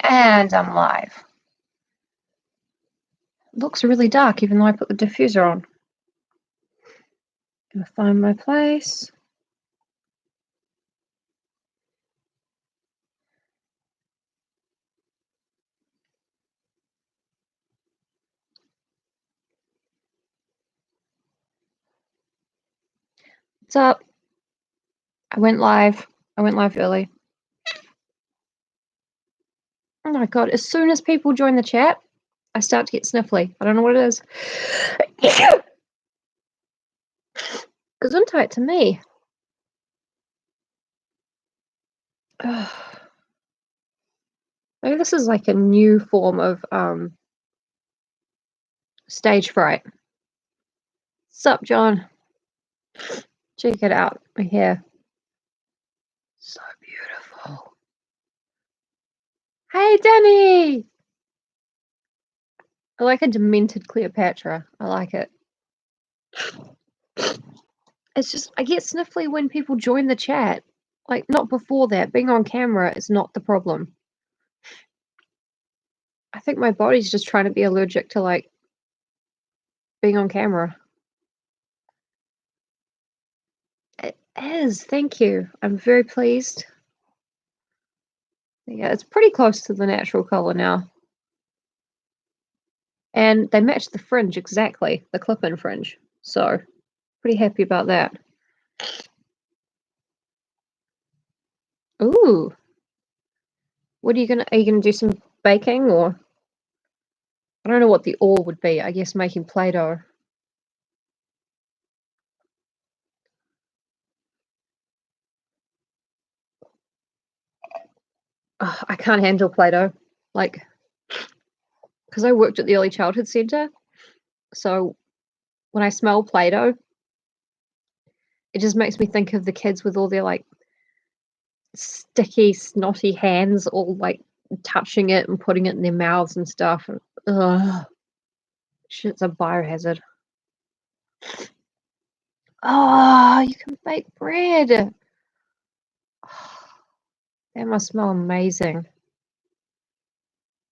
And I'm live. It looks really dark even though I put the diffuser on. Gonna find my place. What's up? I went live. I went live early. Oh my god, as soon as people join the chat, I start to get sniffly. I don't know what it is. Gesundheit to me. Ugh. Maybe this is like a new form of stage fright. Sup, John? Check it out. My hair. So beautiful. Hey, Danny! I like a demented Cleopatra. I like it. It's just, I get sniffly when people join the chat. Like, not before that. Being on camera is not the problem. I think my body's just trying to be allergic to, like, being on camera. It is. Thank you. I'm very pleased. Yeah, it's pretty close to the natural color now. And they match the fringe exactly, the clip-in fringe. So, pretty happy about that. Ooh. What are you gonna do some baking, or? I don't know what the or would be. I guess making Play-Doh. I can't handle Play-Doh. Like, because I worked at the early childhood centre, so when I smell Play-Doh, it just makes me think of the kids with all their, like, sticky, snotty hands all, like, touching it and putting it in their mouths and stuff. And, ugh. Shit's a biohazard. Oh, you can bake bread! That must smell amazing.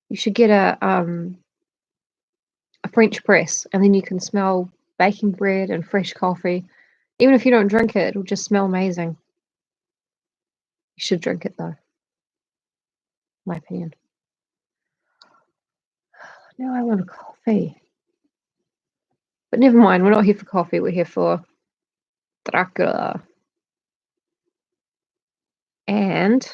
You should get a French press, and then you can smell baking bread and fresh coffee. Even if you don't drink it, it'll just smell amazing. You should drink it though. My opinion. Now I want a coffee. But never mind, we're not here for coffee, we're here for Dracula. And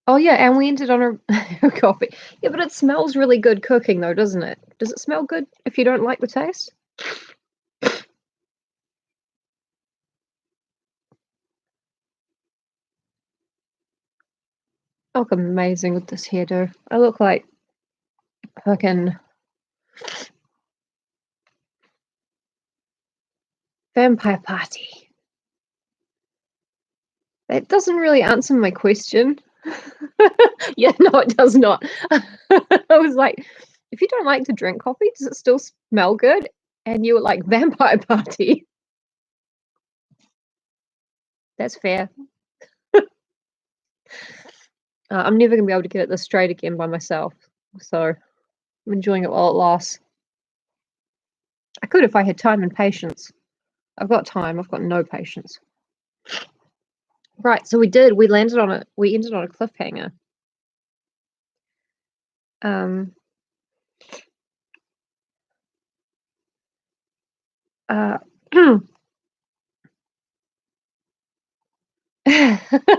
oh yeah, and we ended on a coffee. Yeah, but it smells really good cooking though, doesn't it? Does it smell good if you don't like the taste? I look amazing with this hairdo. I look like fucking vampire party. That doesn't really answer my question. Yeah, no, it does not. I was like, if you don't like to drink coffee, does it still smell good? And you were like, vampire party. That's fair. I'm never going to be able to get it this straight again by myself. So I'm enjoying it while it lasts. I could if I had time and patience. I've got time. I've got no patience. Right, so we landed on it. We ended on a cliffhanger.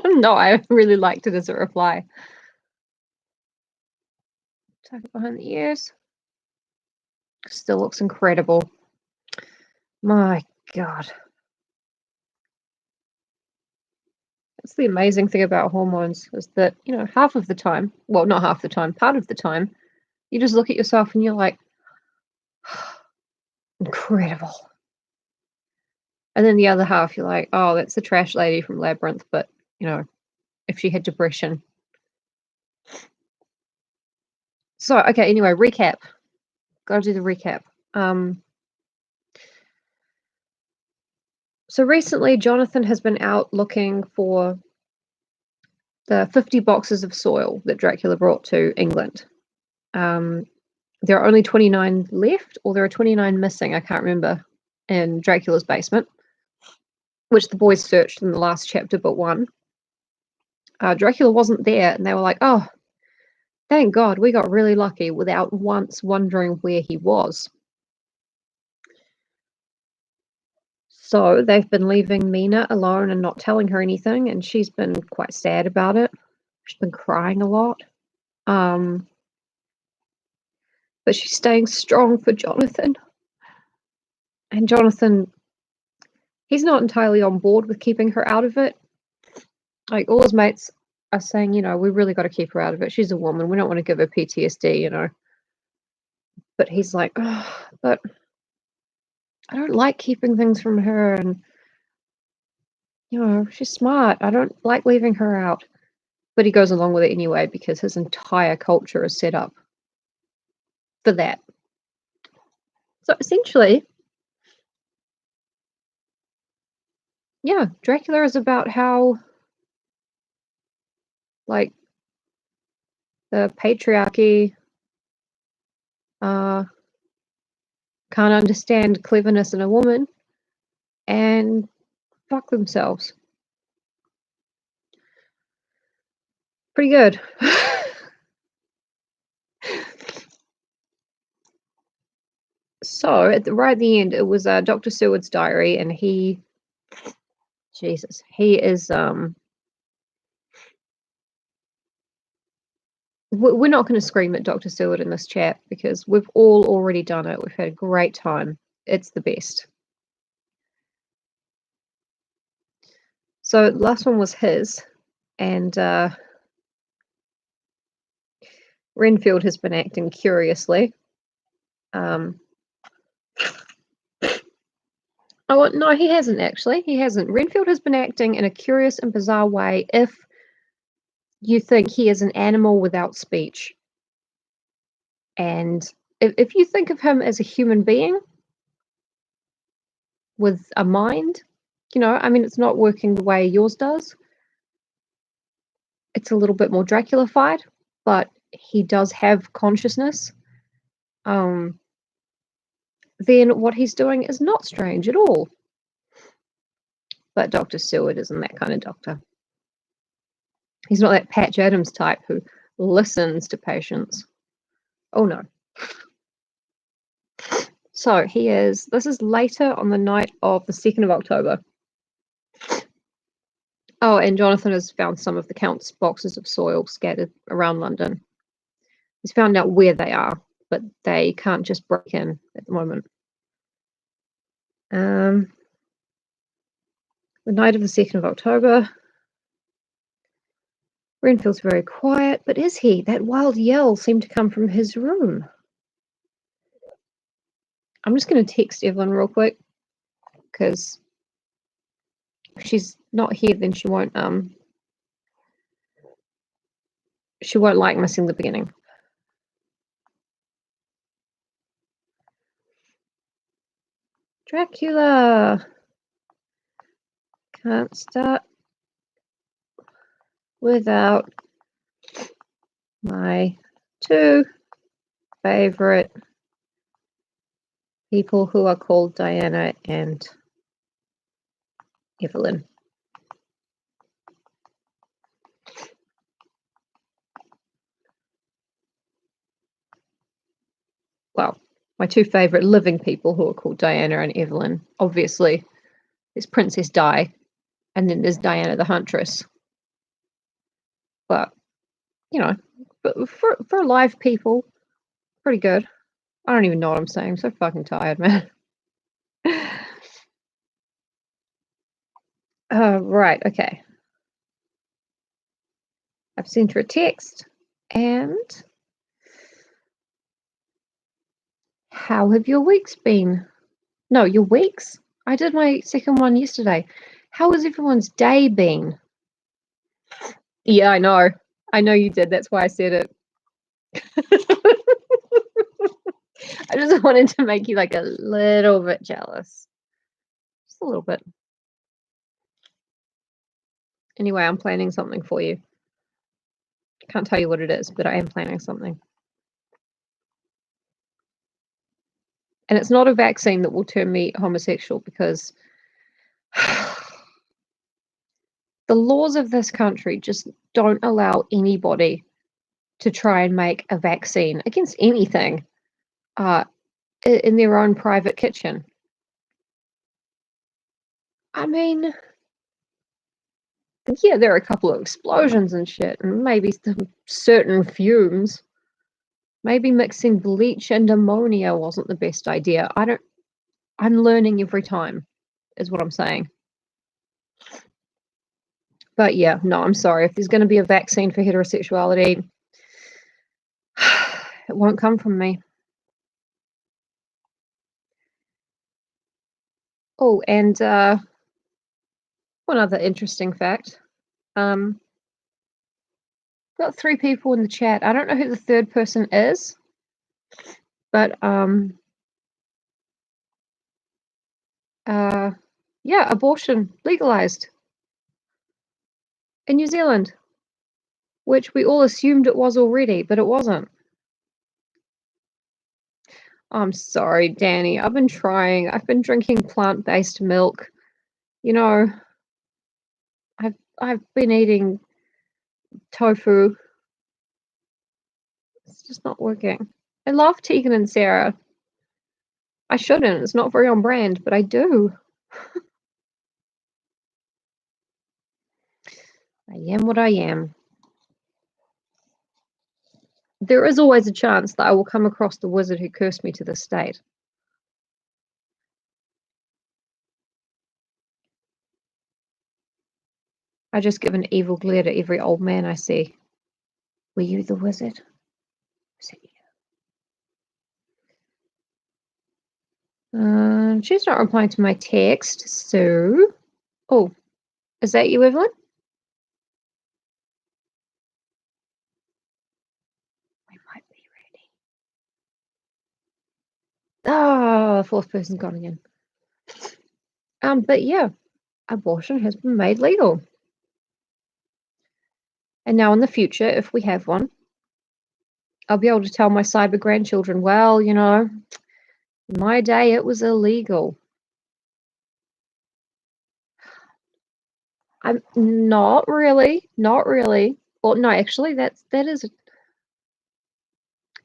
No, I really liked it as a reply. Tuck it behind the ears. Still looks incredible. My God. That's the amazing thing about hormones, is that, you know, half of the time, well, not half the time, part of the time, you just look at yourself and you're like, incredible. And then the other half, you're like, oh, that's the trash lady from Labyrinth, but, you know, if she had depression. So, okay, anyway, recap. Gotta do the recap. So recently, Jonathan has been out looking for the 50 boxes of soil that Dracula brought to England. There are only 29 left, or there are 29 missing, I can't remember, in Dracula's basement, which the boys searched in the last chapter but one. Dracula wasn't there, and they were like, oh, thank God, we got really lucky without once wondering where he was. So they've been leaving Mina alone and not telling her anything, and she's been quite sad about it. She's been crying a lot. But she's staying strong for Jonathan. And Jonathan, he's not entirely on board with keeping her out of it. Like, all his mates are saying, we really got to keep her out of it. She's a woman. We don't want to give her PTSD, But he's like, oh, but I don't like keeping things from her. And, she's smart. I don't like leaving her out. But he goes along with it anyway because his entire culture is set up for that. So essentially, yeah, Dracula is about how, like, the patriarchy can't understand cleverness in a woman and fuck themselves. Pretty good. So right at the end, it was Dr. Seward's diary, and he is we're not going to scream at Dr. Seward in this chat because we've all already done it. We've had a great time. It's the best. So the last one was his, and Renfield has been acting curiously. Oh, no, he hasn't actually. He hasn't. Renfield has been acting in a curious and bizarre way if you think he is an animal without speech. And if you think of him as a human being with a mind, it's not working the way yours does. It's a little bit more Dracula-fied, but he does have consciousness. Then what he's doing is not strange at all. But Dr. Seward isn't that kind of doctor. He's not that Patch Adams type who listens to patients. Oh no. So this is later on the night of the 2nd of October. Oh, and Jonathan has found some of the Count's boxes of soil scattered around London. He's found out where they are, but they can't just break in at the moment. The night of the 2nd of October. Renfield's very quiet, but is he? That wild yell seemed to come from his room. I'm just going to text Evelyn real quick, because if she's not here, then she won't like missing the beginning. Dracula. Can't start without my 2 favorite people who are called Diana and Evelyn. Well, my 2 favorite living people who are called Diana and Evelyn. Obviously, there's Princess Di, and then there's Diana the Huntress. But, for live people, pretty good. I don't even know what I'm saying. I'm so fucking tired, man. Right, okay. I've sent her a text, and how have your weeks been? No, your weeks? I did my second one yesterday. How has everyone's day been? Yeah, I know. I know you did. That's why I said it. I just wanted to make you like a little bit jealous. Just a little bit. Anyway, I'm planning something for you. Can't tell you what it is, but I am planning something. And it's not a vaccine that will turn me homosexual, because the laws of this country just don't allow anybody to try and make a vaccine against anything in their own private kitchen. I mean, yeah, there are a couple of explosions and shit, and maybe some certain fumes. Maybe mixing bleach and ammonia wasn't the best idea. I'm learning every time, is what I'm saying. But yeah, no, I'm sorry. If there's going to be a vaccine for heterosexuality, it won't come from me. Oh, and one other interesting fact. Got 3 people in the chat. I don't know who the third person is, but yeah, abortion legalized in New Zealand, which we all assumed it was already, but it wasn't. I'm sorry, Danny. I've been trying. I've been drinking plant-based milk. You know, I've been eating tofu. It's just not working. I love Tegan and Sarah. I shouldn't. It's not very on brand, but I do. I am what I am. There is always a chance that I will come across the wizard who cursed me to this state. I just give an evil glare to every old man I see. Were you the wizard? Was it you? She's not replying to my text, so... Oh, is that you, Evelyn? We might be ready. Oh, 4th person's gone again. But yeah, abortion has been made legal. And now in the future, if we have one, I'll be able to tell my cyber grandchildren, well, you know, in my day it was illegal. I'm not really. Well, no, actually, that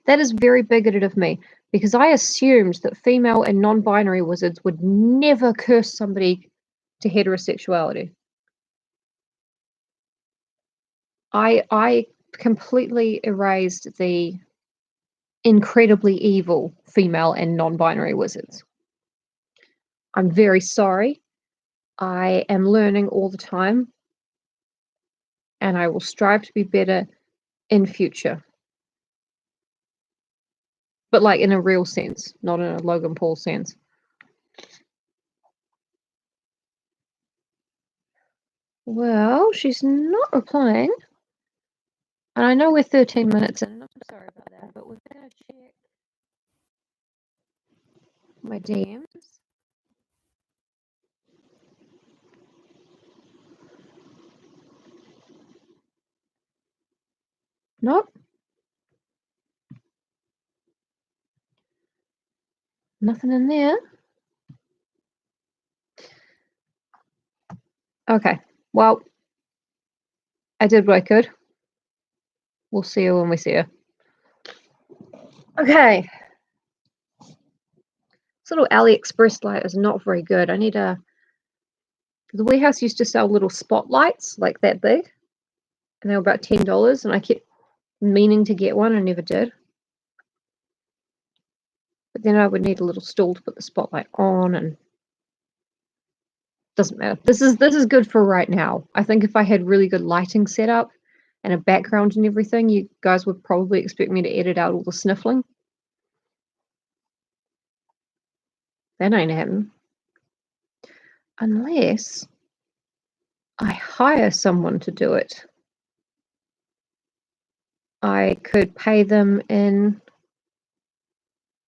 is very bigoted of me, because I assumed that female and non-binary wizards would never curse somebody to heterosexuality. I completely erased the incredibly evil female and non-binary wizards. I'm very sorry. I am learning all the time, and I will strive to be better in future. But like in a real sense, not in a Logan Paul sense. Well, she's not replying. And I know we're 13 minutes in, and I'm sorry about that, but we're going to check my DMs. Nope. Nothing in there. Okay. Well, I did what I could. We'll see her when we see her. Okay. This little AliExpress light is not very good. I need a... The warehouse used to sell little spotlights like that big, and they were about $10, and I kept meaning to get one and never did. But then I would need a little stool to put the spotlight on, and doesn't matter. This is good for right now. I think if I had really good lighting set up and a background and everything, you guys would probably expect me to edit out all the sniffling. That ain't happening. Unless I hire someone to do it. I could pay them in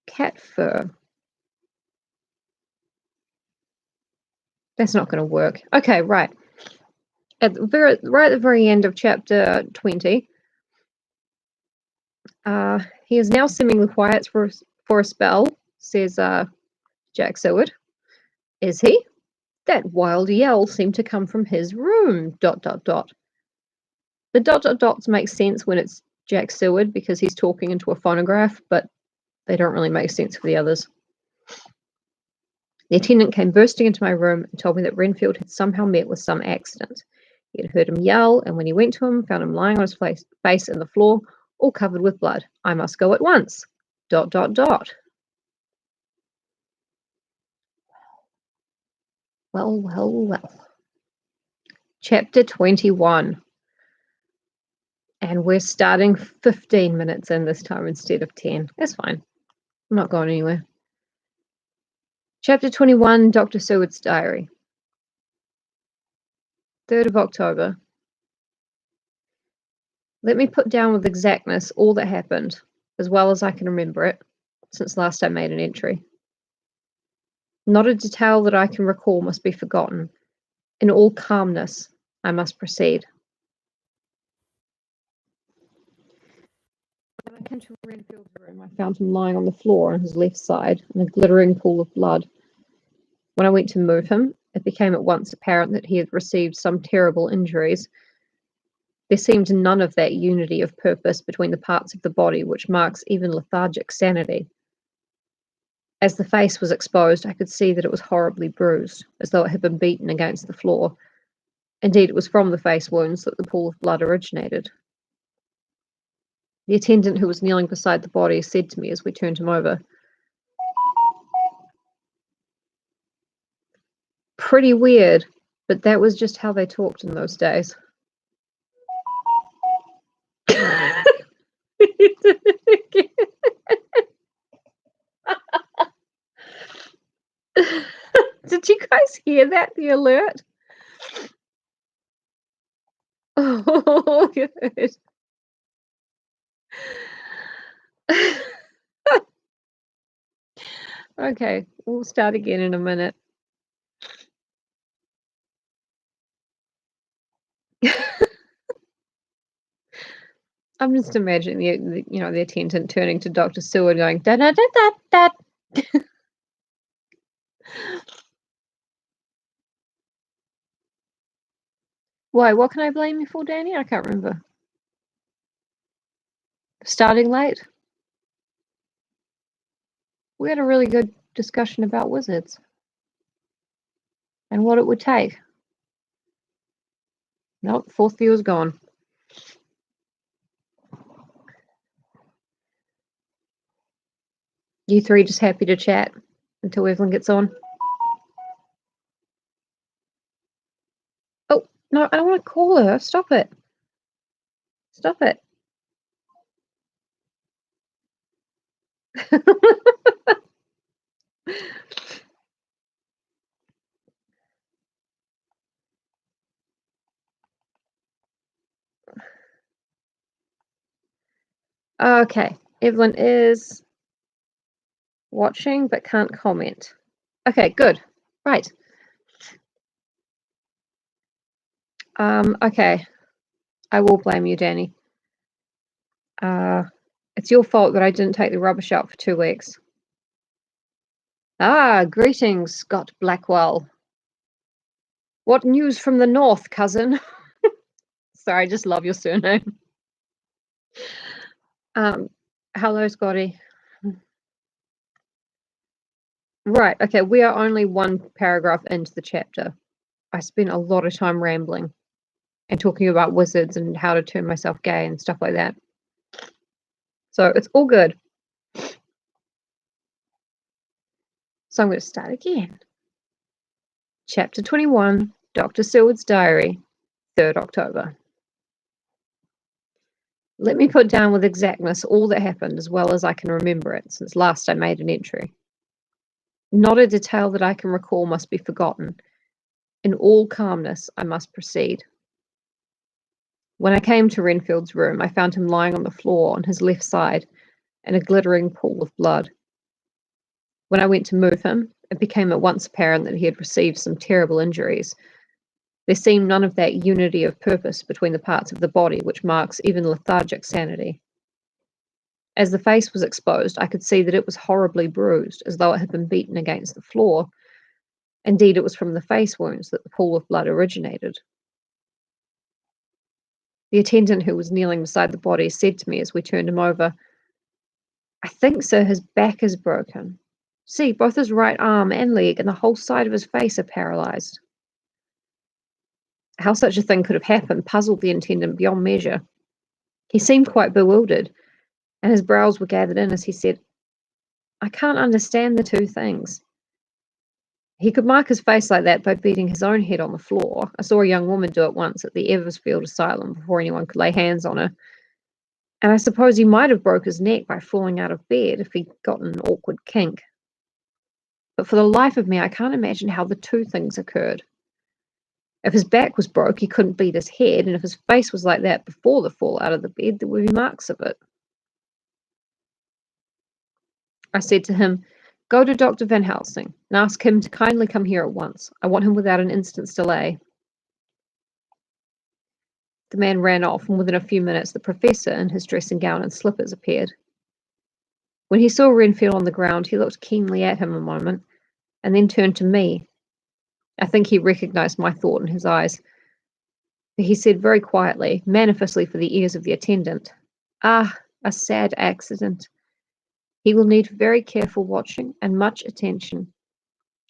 cat fur. That's not going to work. Okay, right. right at the very end of chapter 20, he is now seemingly quiet for a spell, says Jack Seward. Is he? That wild yell seemed to come from his room, ... The ... dots make sense when it's Jack Seward because he's talking into a phonograph, but they don't really make sense for the others. The attendant came bursting into my room and told me that Renfield had somehow met with some accident. He had heard him yell, and when he went to him, found him lying on his face in the floor, all covered with blood. I must go at once. ... Well. Chapter 21. And we're starting 15 minutes in this time instead of 10. That's fine. I'm not going anywhere. Chapter 21, Dr. Seward's Diary. 3rd of October. Let me put down with exactness all that happened, as well as I can remember it, since last I made an entry. Not a detail that I can recall must be forgotten. In all calmness, I must proceed. When I came to Renfield's room, I found him lying on the floor on his left side in a glittering pool of blood. When I went to move him, it became at once apparent that he had received some terrible injuries. There seemed none of that unity of purpose between the parts of the body which marks even lethargic sanity. As the face was exposed, I could see that it was horribly bruised, as though it had been beaten against the floor. Indeed, it was from the face wounds that the pool of blood originated. The attendant who was kneeling beside the body said to me as we turned him over, "Pretty weird, but that was just how they talked in those days." Did you guys hear that? The alert? Oh, good. Okay, we'll start again in a minute. I'm just imagining the attendant turning to Dr. Seward going da da da da da. Why? What can I blame you for, Danny? I can't remember. Starting late? We had a really good discussion about wizards and what it would take. Nope, fourth viewer's gone. You three just happy to chat until Evelyn gets on? Oh, no, I don't want to call her. Stop it. Stop it. Okay, Evelyn is watching but can't comment. Okay, good. Right. Okay. I will blame you, Danny. It's your fault that I didn't take the rubbish out for 2 weeks. Greetings, Scott Blackwell. What news from the north, cousin? Sorry, I just love your surname. Hello, Scotty. Right, okay, we are only one paragraph into the chapter. I spent a lot of time rambling and talking about wizards and how to turn myself gay and stuff like that. So it's all good. So I'm going to start again. Chapter 21, Dr. Seward's Diary, 3rd October. Let me put down with exactness all that happened as well as I can remember it, since last I made an entry. Not a detail that I can recall must be forgotten. In all calmness, I must proceed. When I came to Renfield's room, I found him lying on the floor on his left side in a glittering pool of blood. When I went to move him, it became at once apparent that he had received some terrible injuries. There seemed none of that unity of purpose between the parts of the body which marks even lethargic sanity. As the face was exposed, I could see that it was horribly bruised, as though it had been beaten against the floor. Indeed, it was from the face wounds that the pool of blood originated. The attendant who was kneeling beside the body said to me as we turned him over, "I think, sir, his back is broken. See, both his right arm and leg and the whole side of his face are paralyzed." How such a thing could have happened puzzled the attendant beyond measure. He seemed quite bewildered, and his brows were gathered in as he said, "I can't understand the two things." He could mark his face like that by beating his own head on the floor. I saw a young woman do it once at the Eversfield Asylum before anyone could lay hands on her. And I suppose he might have broke his neck by falling out of bed if he'd gotten an awkward kink. But for the life of me, I can't imagine how the two things occurred. If his back was broke, he couldn't beat his head, and if his face was like that before the fall out of the bed, there would be marks of it. I said to him, "Go to Dr. Van Helsing and ask him to kindly come here at once. I want him without an instant's delay." The man ran off, and within a few minutes the professor, in his dressing gown and slippers, appeared. When he saw Renfield on the ground, he looked keenly at him a moment, and then turned to me. I think he recognized my thought in his eyes. He said very quietly, manifestly for the ears of the attendant, "Ah, a sad accident. He will need very careful watching and much attention.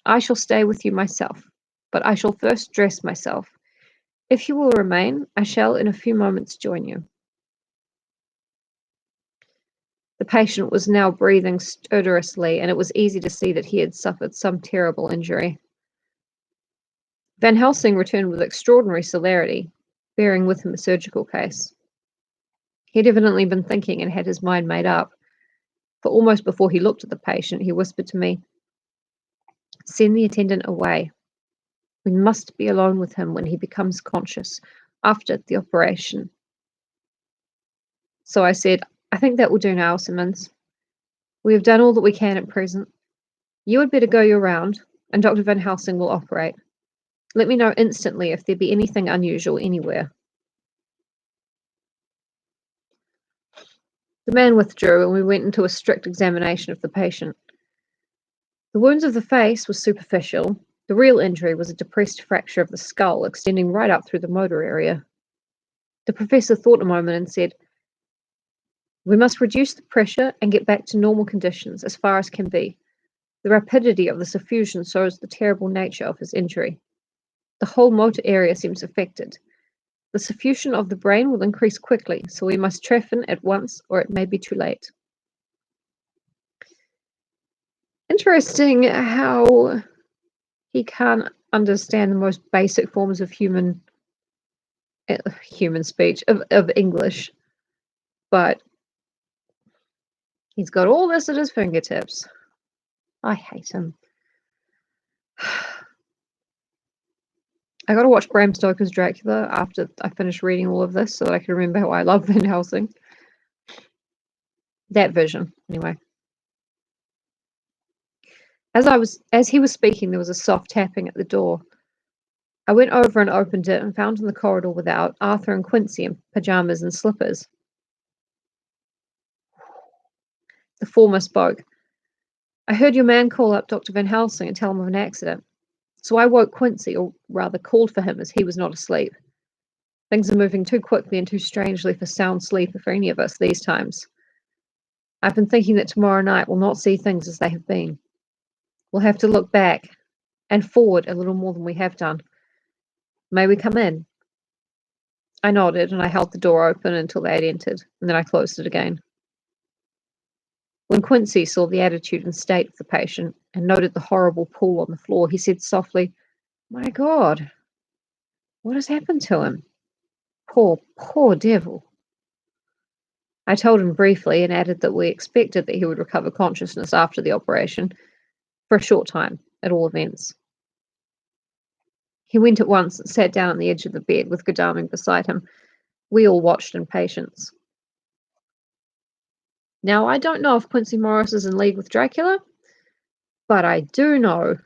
I shall stay with you myself, but I shall first dress myself. If you will remain, I shall in a few moments join you." The patient was now breathing stertorously, and it was easy to see that he had suffered some terrible injury. Van Helsing returned with extraordinary celerity, bearing with him a surgical case. He had evidently been thinking and had his mind made up, for almost before he looked at the patient, he whispered to me, "Send the attendant away. We must be alone with him when he becomes conscious, after the operation." So I said, "I think that will do now, Simmons. We have done all that we can at present. You had better go your round, and Dr. Van Helsing will operate. Let me know instantly if there be anything unusual anywhere." The man withdrew, and we went into a strict examination of the patient. The wounds of the face were superficial. The real injury was a depressed fracture of the skull extending right up through the motor area. The professor thought a moment and said, "We must reduce the pressure and get back to normal conditions as far as can be. The rapidity of the suffusion shows the terrible nature of his injury. The whole motor area seems affected. The suffusion of the brain will increase quickly, so we must trephine at once or it may be too late." Interesting how he can't understand the most basic forms of human speech, of English, but he's got all this at his fingertips. I hate him. I got to watch Bram Stoker's Dracula after I finish reading all of this so that I can remember how I love Van Helsing. That vision, anyway. As he was speaking, there was a soft tapping at the door. I went over and opened it and found in the corridor without Arthur and Quincy in pajamas and slippers. The former spoke. "I heard your man call up Dr. Van Helsing and tell him of an accident. So I woke Quincy, or rather called for him as he was not asleep. Things are moving too quickly and too strangely for sound sleep for any of us these times. I've been thinking that tomorrow night we'll not see things as they have been. We'll have to look back and forward a little more than we have done. May we come in?" I nodded, and I held the door open until they had entered, and then I closed it again. When Quincy saw the attitude and state of the patient and noted the horrible pool on the floor, he said softly, "My God, what has happened to him? Poor, poor devil." I told him briefly and added that we expected that he would recover consciousness after the operation, for a short time, at all events. He went at once and sat down on the edge of the bed with Godalming beside him. We all watched in patience. Now, I don't know if Quincy Morris is in league with Dracula, but I do know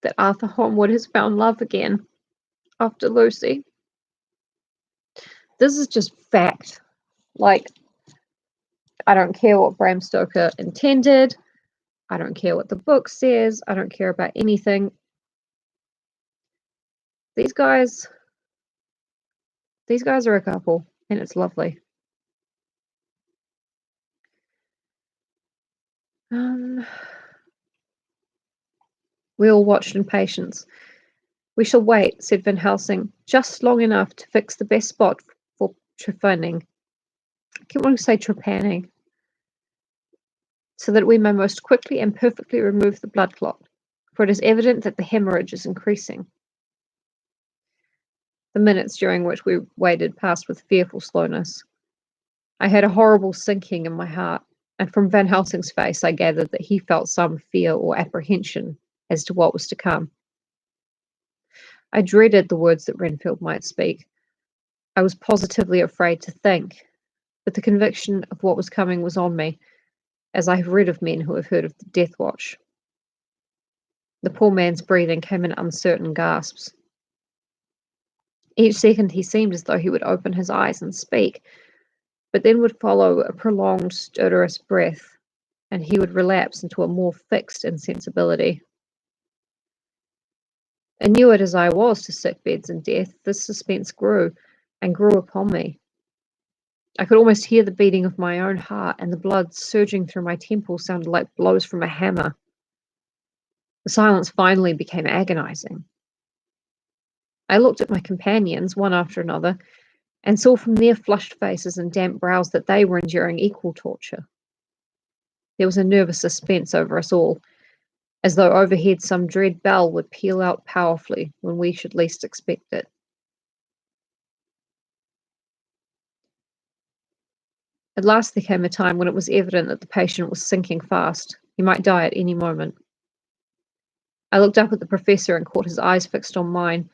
that Arthur Holmwood has found love again. after Lucy. This is just fact. Like, I don't care what Bram Stoker intended. I don't care what the book says. I don't care about anything. These guys are a couple, and it's lovely. We all watched in patience. We shall wait, said Van Helsing, just long enough to fix the best spot for trepanning. I keep wanting to say trepanning. So that we may most quickly and perfectly remove the blood clot, for it is evident that the hemorrhage is increasing. The minutes during which we waited passed with fearful slowness. I had a horrible sinking in my heart, and from Van Helsing's face I gathered that he felt some fear or apprehension as to what was to come. I dreaded the words that Renfield might speak. I was positively afraid to think, but the conviction of what was coming was on me, as I have read of men who have heard of the death watch. The poor man's breathing came in uncertain gasps. Each second he seemed as though he would open his eyes and speak, but then would follow a prolonged, stertorous breath, and he would relapse into a more fixed insensibility. Inured as I was to sick beds and death, this suspense grew and grew upon me. I could almost hear the beating of my own heart, and the blood surging through my temples sounded like blows from a hammer. The silence finally became agonizing. I looked at my companions, one after another, and saw from their flushed faces and damp brows that they were enduring equal torture. There was a nervous suspense over us all, as though overhead some dread bell would peal out powerfully when we should least expect it. At last there came a time when it was evident that the patient was sinking fast. He might die at any moment. I looked up at the professor and caught his eyes fixed on mine.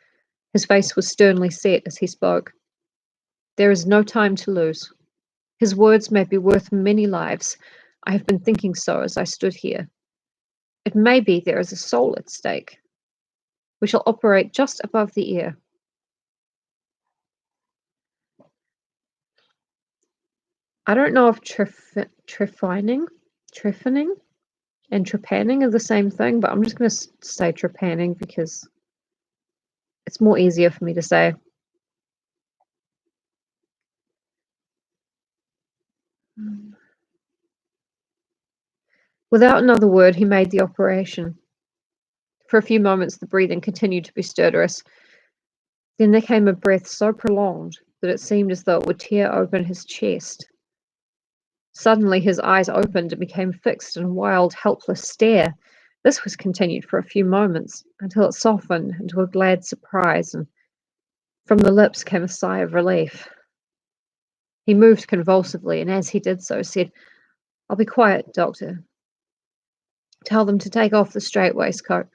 His face was sternly set as he spoke. There is no time to lose. His words may be worth many lives. I have been thinking so as I stood here. It may be there is a soul at stake. We shall operate just above the ear. I don't know if trephining and trepanning are the same thing, but I'm just going to say trepanning because it's more easier for me to say. Without another word, he made the operation. For a few moments, the breathing continued to be stertorous. Then there came a breath so prolonged that it seemed as though it would tear open his chest. Suddenly, his eyes opened and became fixed in a wild, helpless stare. This was continued for a few moments, until it softened into a glad surprise, and from the lips came a sigh of relief. He moved convulsively, and as he did so, said, "I'll be quiet, doctor. Tell them to take off the strait waistcoat.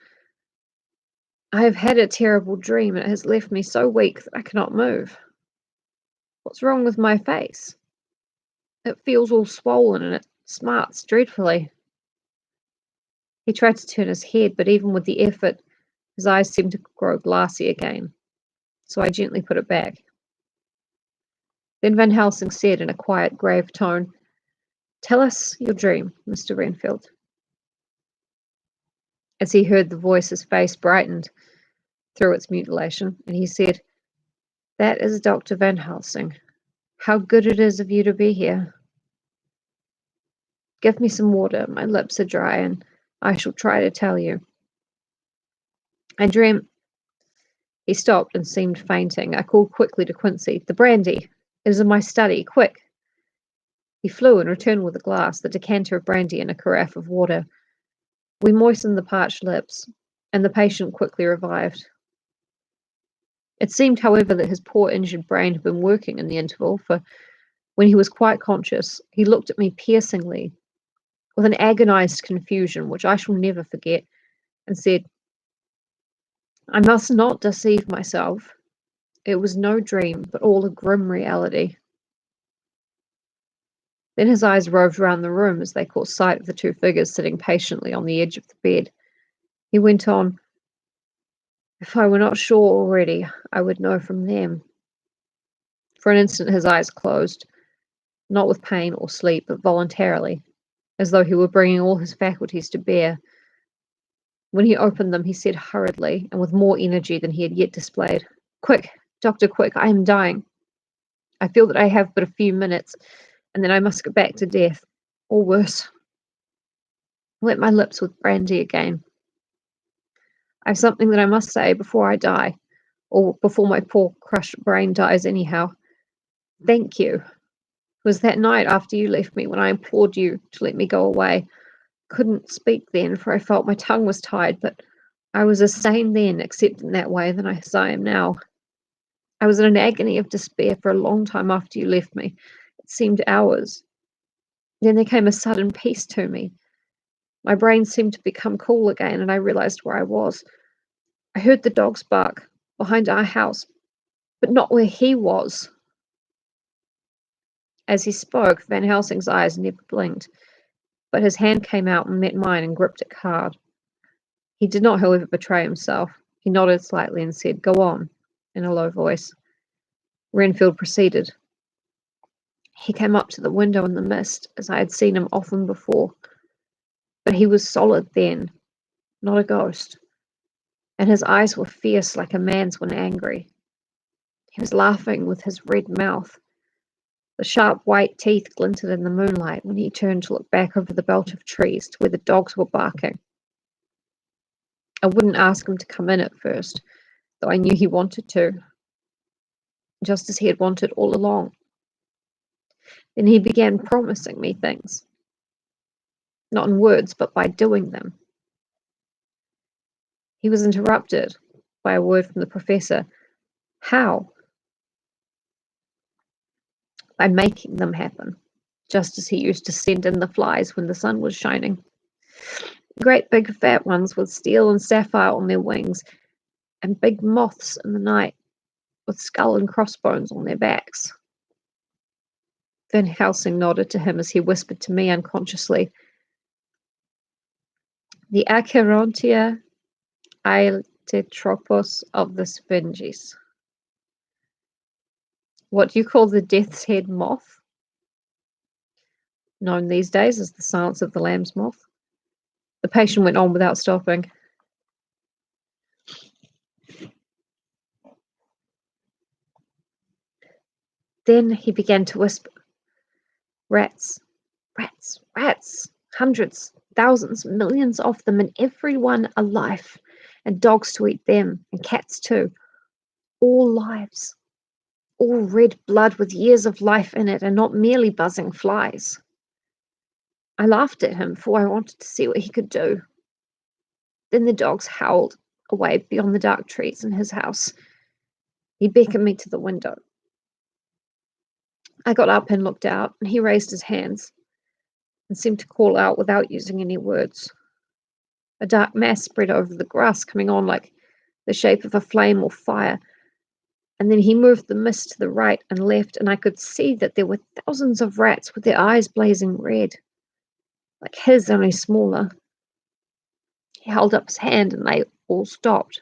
I have had a terrible dream, and it has left me so weak that I cannot move. What's wrong with my face? It feels all swollen, and it smarts dreadfully." He tried to turn his head, but even with the effort, his eyes seemed to grow glassy again, so I gently put it back. Then Van Helsing said in a quiet, grave tone, "Tell us your dream, Mr. Renfield." As he heard the voice, his face brightened through its mutilation, and he said, "That is Dr. Van Helsing. How good it is of you to be here. Give me some water. My lips are dry, and I shall try to tell you. I dreamt—" He stopped and seemed fainting. I called quickly to Quincy. "The brandy. It is in my study. Quick." He flew and returned with a glass, the decanter of brandy, and a carafe of water. We moistened the parched lips, and the patient quickly revived. It seemed, however, that his poor injured brain had been working in the interval, for when he was quite conscious, he looked at me piercingly, with an agonized confusion which I shall never forget, and said, "I must not deceive myself. It was no dream, but all a grim reality." Then his eyes roved round the room as they caught sight of the two figures sitting patiently on the edge of the bed. He went on, If I were not sure already, I would know from them. For an instant his eyes closed, not with pain or sleep, but voluntarily, as though he were bringing all his faculties to bear. When he opened them, he said hurriedly, and with more energy than he had yet displayed, "Quick, doctor, quick, I am dying. I feel that I have but a few minutes, and then I must go back to death, or worse. Wet my lips with brandy again. I have something that I must say before I die, or before my poor crushed brain dies anyhow. Thank you. It was that night after you left me when I implored you to let me go away. Couldn't speak then, for I felt my tongue was tied, but I was as sane then, except in that way, as I am now. I was in an agony of despair for a long time after you left me. It seemed hours. Then there came a sudden peace to me. My brain seemed to become cool again, and I realized where I was. I heard the dogs bark behind our house, but not where he was." As he spoke, Van Helsing's eyes never blinked, but his hand came out and met mine and gripped it hard. He did not, however, betray himself. He nodded slightly and said, "Go on," in a low voice. Renfield proceeded. He came up to the window in the mist, as I had seen him often before, but he was solid then, not a ghost, and his eyes were fierce like a man's when angry. He was laughing with his red mouth. The sharp white teeth glinted in the moonlight when he turned to look back over the belt of trees to where the dogs were barking. I wouldn't ask him to come in at first, though I knew he wanted to, just as he had wanted all along. Then he began promising me things, not in words, but by doing them. He was interrupted by a word from the professor. How? By making them happen, just as he used to send in the flies when the sun was shining. Great big fat ones with steel and sapphire on their wings, and big moths in the night with skull and crossbones on their backs. Van Helsing nodded to him as he whispered to me unconsciously, "The Acherontia Aetetropos of the Sphinges." What do you call the death's head moth? Known these days as the silence of the lamb's moth. The patient went on without stopping. Then he began to whisper, "Rats, rats, rats, hundreds, thousands, millions of them, and every one alive, and dogs to eat them, and cats too. All lives, all red blood with years of life in it, and not merely buzzing flies." I laughed at him, for I wanted to see what he could do. Then the dogs howled away beyond the dark trees in his house. He beckoned me to the window. I got up and looked out, and he raised his hands and seemed to call out without using any words. A dark mass spread over the grass, coming on like the shape of a flame or fire, and then he moved the mist to the right and left, and I could see that there were thousands of rats with their eyes blazing red, like his, only smaller. He held up his hand, and they all stopped.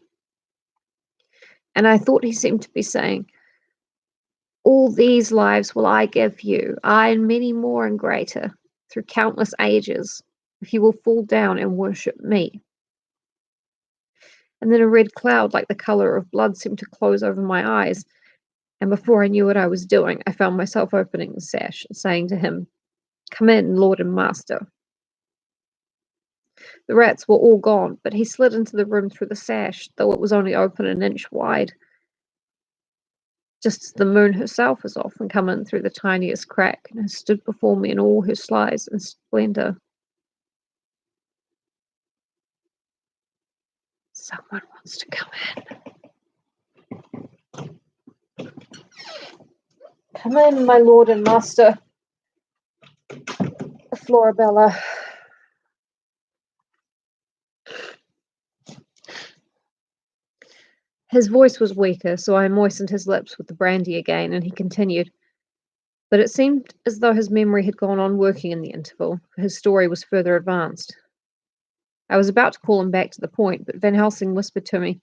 And I thought he seemed to be saying, "All these lives will I give you, I and many more and greater, through countless ages, if you will fall down and worship me." And then a red cloud like the colour of blood seemed to close over my eyes, and before I knew what I was doing, I found myself opening the sash and saying to him, "Come in, Lord and Master." The rats were all gone, but he slid into the room through the sash, though it was only open an inch wide, just as the moon herself has often come in through the tiniest crack and has stood before me in all her size and splendour. Someone wants to come in. "Come in, my lord and master." Florabella. His voice was weaker, so I moistened his lips with the brandy again, and he continued. But it seemed as though his memory had gone on working in the interval, for his story was further advanced. I was about to call him back to the point, but Van Helsing whispered to me,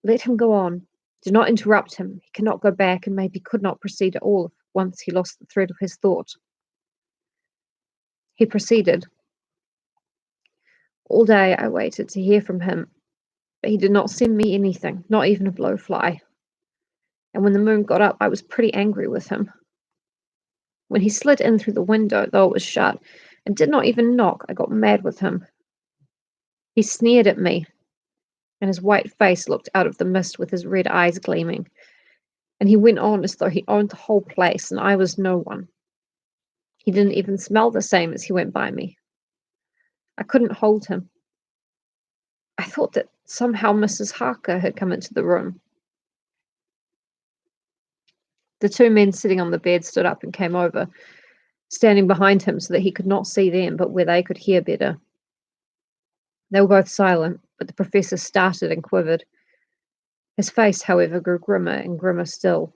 Let him go on. Do not interrupt him. He cannot go back and maybe could not proceed at all if once he lost the thread of his thought. He proceeded. All day I waited to hear from him, but he did not send me anything, not even a blowfly. And when the moon got up, I was pretty angry with him. When he slid in through the window, though it was shut, and did not even knock, I got mad with him. He sneered at me, and his white face looked out of the mist with his red eyes gleaming. And he went on as though he owned the whole place, and I was no one. He didn't even smell the same as he went by me. I couldn't hold him. I thought that somehow Mrs. Harker had come into the room. The two men sitting on the bed stood up and came over, standing behind him so that he could not see them, but where they could hear better. They were both silent, but the professor started and quivered. His face, however, grew grimmer and grimmer still.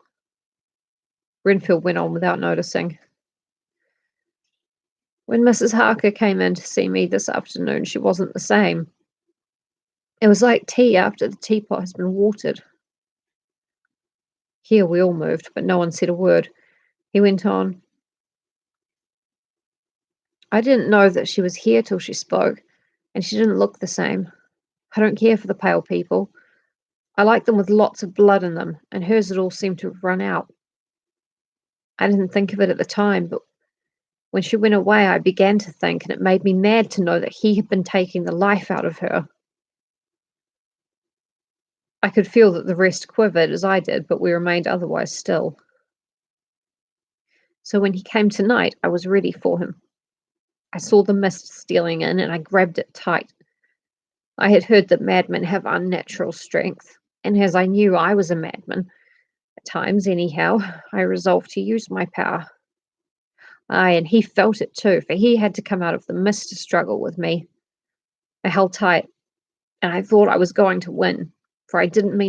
Renfield went on without noticing. When Mrs. Harker came in to see me this afternoon, she wasn't the same. It was like tea after the teapot has been watered. Here we all moved, but no one said a word. He went on. I didn't know that she was here till she spoke, and she didn't look the same. I don't care for the pale people. I like them with lots of blood in them, and hers had all seemed to have run out. I didn't think of it at the time, but when she went away, I began to think, and it made me mad to know that he had been taking the life out of her. I could feel that the rest quivered as I did, but we remained otherwise still. So when he came tonight, I was ready for him. I saw the mist stealing in, and I grabbed it tight. I had heard that madmen have unnatural strength, and as I knew I was a madman, at times anyhow, I resolved to use my power. Aye, and he felt it too, for he had to come out of the mist to struggle with me. I held tight, and I thought I was going to win, for I didn't mean